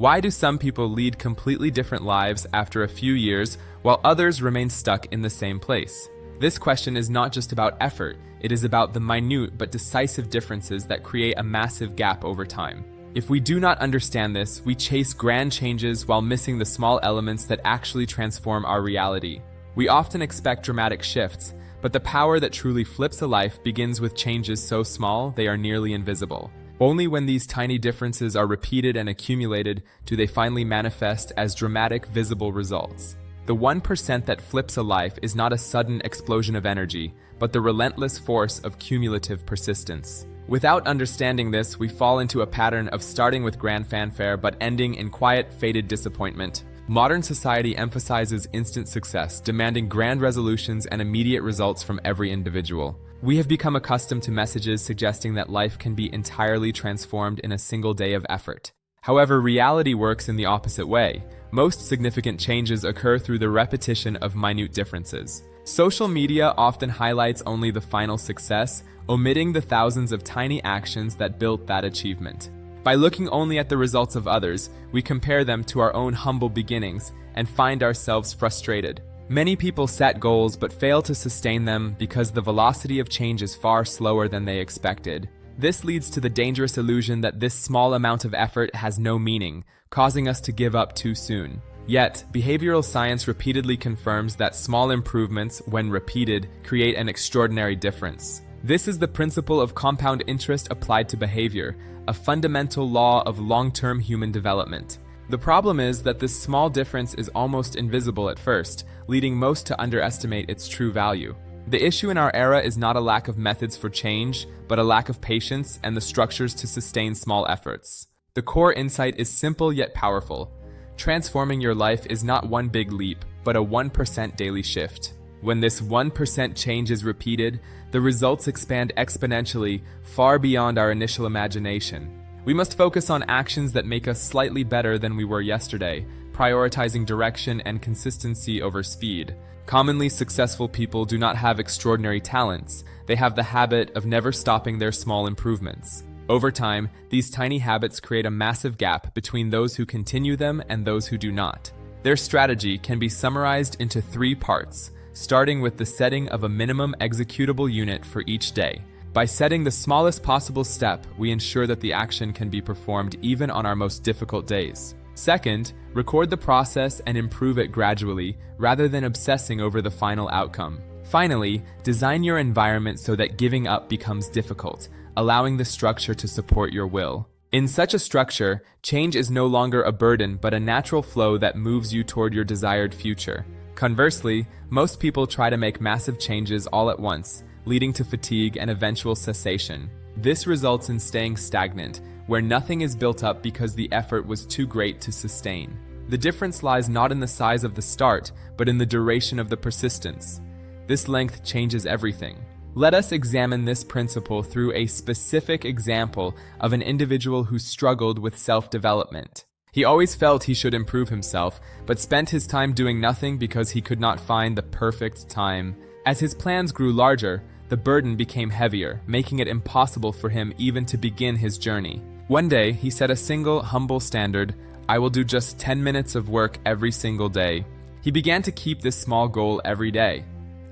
Why do some people lead completely different lives after a few years while others remain stuck in the same place? This question is not just about effort, it is about the minute but decisive differences that create a massive gap over time. If we do not understand this, we chase grand changes while missing the small elements that actually transform our reality. We often expect dramatic shifts, but the power that truly flips a life begins with changes so small they are nearly invisible. Only when these tiny differences are repeated and accumulated do they finally manifest as dramatic, visible results. The 1% that flips a life is not a sudden explosion of energy, but the relentless force of cumulative persistence. Without understanding this, we fall into a pattern of starting with grand fanfare but ending in quiet, faded disappointment. Modern society emphasizes instant success, demanding grand resolutions and immediate results from every individual. We have become accustomed to messages suggesting that life can be entirely transformed in a single day of effort. However, reality works in the opposite way. Most significant changes occur through the repetition of minute differences. Social media often highlights only the final success, omitting the thousands of tiny actions that built that achievement. By looking only at the results of others, we compare them to our own humble beginnings and find ourselves frustrated. Many people set goals but fail to sustain them because the velocity of change is far slower than they expected. This leads to the dangerous illusion that this small amount of effort has no meaning, causing us to give up too soon. Yet, behavioral science repeatedly confirms that small improvements, when repeated, create an extraordinary difference. This is the principle of compound interest applied to behavior, a fundamental law of long-term human development. The problem is that this small difference is almost invisible at first, leading most to underestimate its true value. The issue in our era is not a lack of methods for change, but a lack of patience and the structures to sustain small efforts. The core insight is simple yet powerful. Transforming your life is not one big leap, but a 1% daily shift. When this 1% change is repeated, the results expand exponentially, far beyond our initial imagination. We must focus on actions that make us slightly better than we were yesterday, prioritizing direction and consistency over speed. Commonly successful people do not have extraordinary talents, they have the habit of never stopping their small improvements. Over time, these tiny habits create a massive gap between those who continue them and those who do not. Their strategy can be summarized into 3 parts, starting with the setting of a minimum executable unit for each day. By setting the smallest possible step, we ensure that the action can be performed even on our most difficult days. Second, record the process and improve it gradually, rather than obsessing over the final outcome. Finally, design your environment so that giving up becomes difficult, allowing the structure to support your will. In such a structure, change is no longer a burden but a natural flow that moves you toward your desired future. Conversely, most people try to make massive changes all at once, leading to fatigue and eventual cessation. This results in staying stagnant, where nothing is built up because the effort was too great to sustain. The difference lies not in the size of the start, but in the duration of the persistence. This length changes everything. Let us examine this principle through a specific example of an individual who struggled with self-development. He always felt he should improve himself, but spent his time doing nothing because he could not find the perfect time. As his plans grew larger, the burden became heavier, making it impossible for him even to begin his journey. One day, he set a single, humble standard: I will do just 10 minutes of work every single day. He began to keep this small goal every day.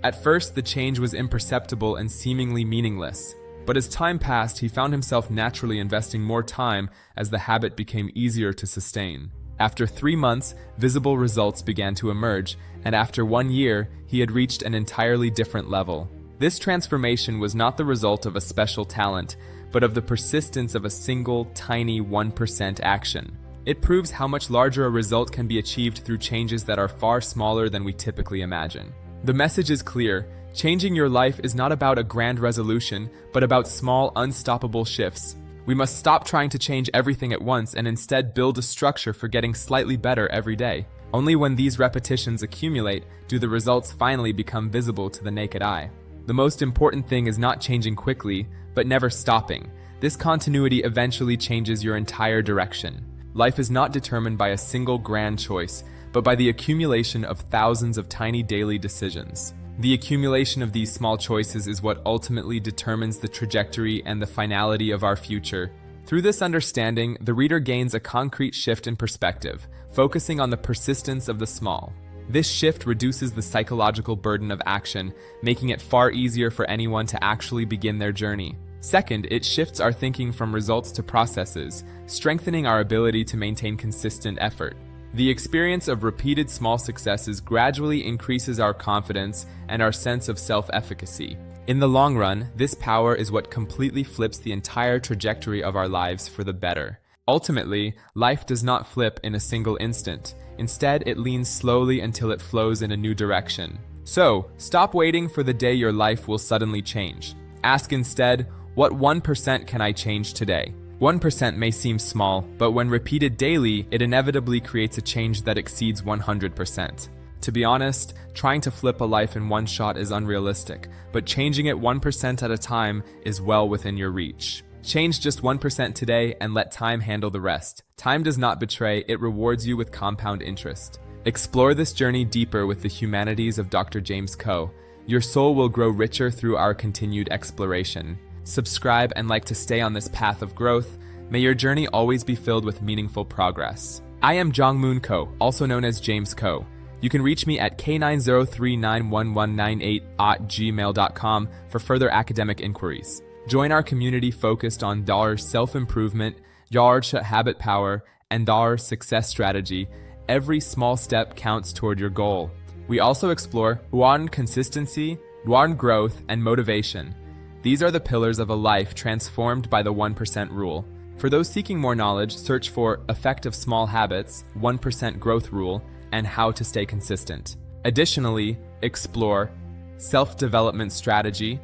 At first, the change was imperceptible and seemingly meaningless. But as time passed, he found himself naturally investing more time as the habit became easier to sustain. After 3 months, visible results began to emerge, and after 1 year, he had reached an entirely different level. This transformation was not the result of a special talent, but of the persistence of a single, tiny 1% action. It proves how much larger a result can be achieved through changes that are far smaller than we typically imagine. The message is clear. Changing your life is not about a grand resolution, but about small, unstoppable shifts. We must stop trying to change everything at once and instead build a structure for getting slightly better every day. Only when these repetitions accumulate do the results finally become visible to the naked eye. The most important thing is not changing quickly, but never stopping. This continuity eventually changes your entire direction. Life is not determined by a single grand choice, but by the accumulation of thousands of tiny daily decisions. The accumulation of these small choices is what ultimately determines the trajectory and the finality of our future. Through this understanding, the reader gains a concrete shift in perspective, focusing on the persistence of the small. This shift reduces the psychological burden of action, making it far easier for anyone to actually begin their journey. Second, it shifts our thinking from results to processes, strengthening our ability to maintain consistent effort. The experience of repeated small successes gradually increases our confidence and our sense of self-efficacy. In the long run, this power is what completely flips the entire trajectory of our lives for the better. Ultimately, life does not flip in a single instant. Instead, it leans slowly until it flows in a new direction. So, stop waiting for the day your life will suddenly change. Ask instead, what 1% can I change today? 1% may seem small, but when repeated daily, it inevitably creates a change that exceeds 100%. To be honest, trying to flip a life in one shot is unrealistic, but changing it 1% at a time is well within your reach. Change just 1% today and let time handle the rest. Time does not betray, it rewards you with compound interest. Explore this journey deeper with the humanities of Dr. James Coe. Your soul will grow richer through our continued exploration. Subscribe and like to stay on this path of growth. May your journey always be filled with meaningful progress. I am Jongmoon Ko, also known as James Coe. You can reach me at k9039198@gmail.com for further academic inquiries. Join our community focused on dollar self-improvement, dollar habit power, and dollar success strategy. Every small step counts toward your goal. We also explore Duan consistency, Duan growth, and motivation. These are the pillars of a life transformed by the 1% rule. For those seeking more knowledge, search for Effective Small Habits, 1% Growth Rule, and How to Stay Consistent. Additionally, explore Self-Development Strategy,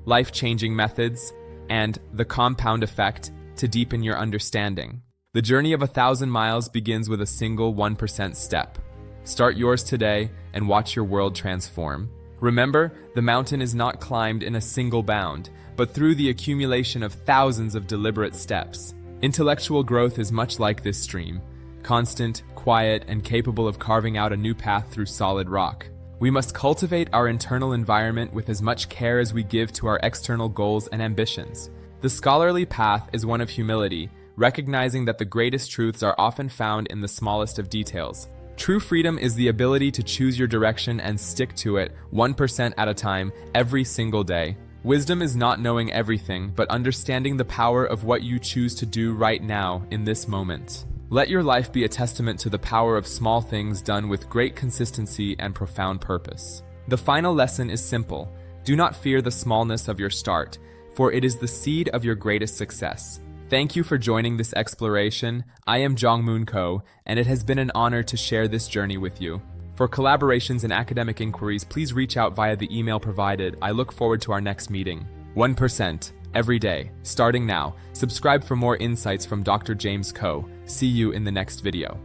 Life-Changing Methods, and The Compound Effect to deepen your understanding. The journey of 1,000 miles begins with a single 1% step. Start yours today and watch your world transform. Remember, the mountain is not climbed in a single bound, but through the accumulation of thousands of deliberate steps. Intellectual growth is much like this stream, constant, quiet, and capable of carving out a new path through solid rock. We must cultivate our internal environment with as much care as we give to our external goals and ambitions. The scholarly path is one of humility, recognizing that the greatest truths are often found in the smallest of details. True freedom is the ability to choose your direction and stick to it 1% at a time, every single day. Wisdom is not knowing everything, but understanding the power of what you choose to do right now, in this moment. Let your life be a testament to the power of small things done with great consistency and profound purpose. The final lesson is simple. Do not fear the smallness of your start, for it is the seed of your greatest success. Thank you for joining this exploration. I am Jongmoon Ko, and it has been an honor to share this journey with you. For collaborations and academic inquiries, please reach out via the email provided. I look forward to our next meeting. 1%, every day, starting now. Subscribe for more insights from Dr. James Ko. See you in the next video.